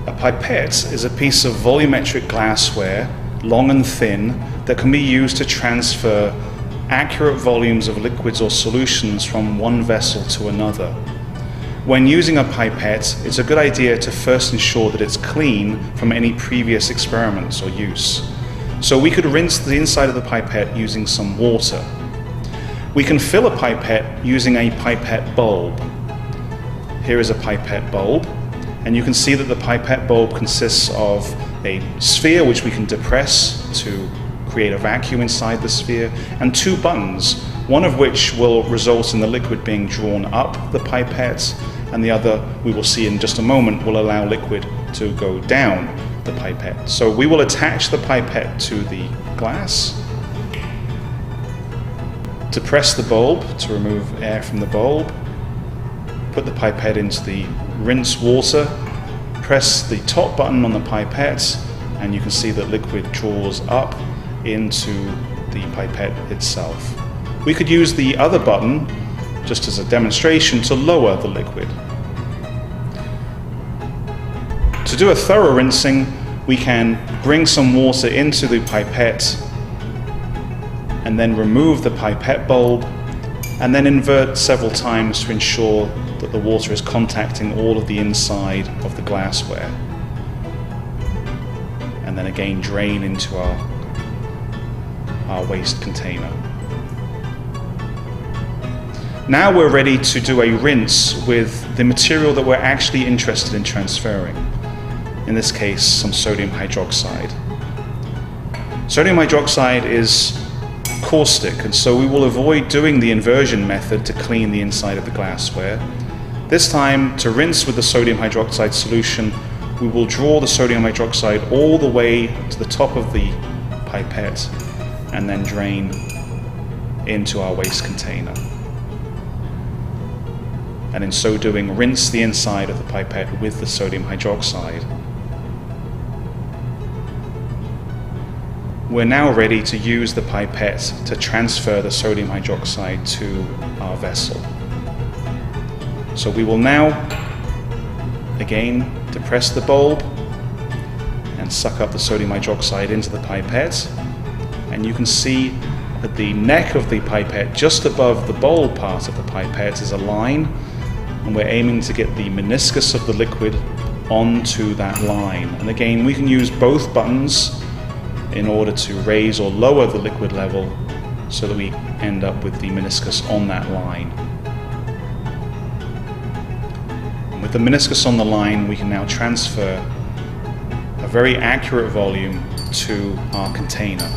A pipette is a piece of volumetric glassware, long and thin, that can be used to transfer accurate volumes of liquids or solutions from one vessel to another. When using a pipette, it's a good idea to first ensure that it's clean from any previous experiments or use. So we could rinse the inside of the pipette using some water. We can fill a pipette using a pipette bulb. Here is a pipette bulb, and you can see that the pipette bulb consists of a sphere which we can depress to create a vacuum inside the sphere, and two buttons, one of which will result in the liquid being drawn up the pipette, and the other, we will see in just a moment, will allow liquid to go down the pipette. So we will attach the pipette to the glass, depress the bulb to remove air from the bulb, put the pipette into the rinse water, press the top button on the pipette, and you can see that liquid draws up into the pipette itself. We could use the other button, just as a demonstration, to lower the liquid. To do a thorough rinsing, we can bring some water into the pipette and then remove the pipette bulb, and then invert several times to ensure that the water is contacting all of the inside of the glassware. And then again drain into our waste container. Now we're ready to do a rinse with the material that we're actually interested in transferring. In this case, some sodium hydroxide. Sodium hydroxide is caustic, and so we will avoid doing the inversion method to clean the inside of the glassware. This time, to rinse with the sodium hydroxide solution, we will draw the sodium hydroxide all the way to the top of the pipette and then drain into our waste container. And in so doing, rinse the inside of the pipette with the sodium hydroxide. We're now ready to use the pipette to transfer the sodium hydroxide to our vessel. So we will now, again, depress the bulb and suck up the sodium hydroxide into the pipette. And you can see at the neck of the pipette, just above the bulb part of the pipette, is a line, and we're aiming to get the meniscus of the liquid onto that line. And again, we can use both buttons in order to raise or lower the liquid level so that we end up with the meniscus on that line. And with the meniscus on the line, we can now transfer a very accurate volume to our container.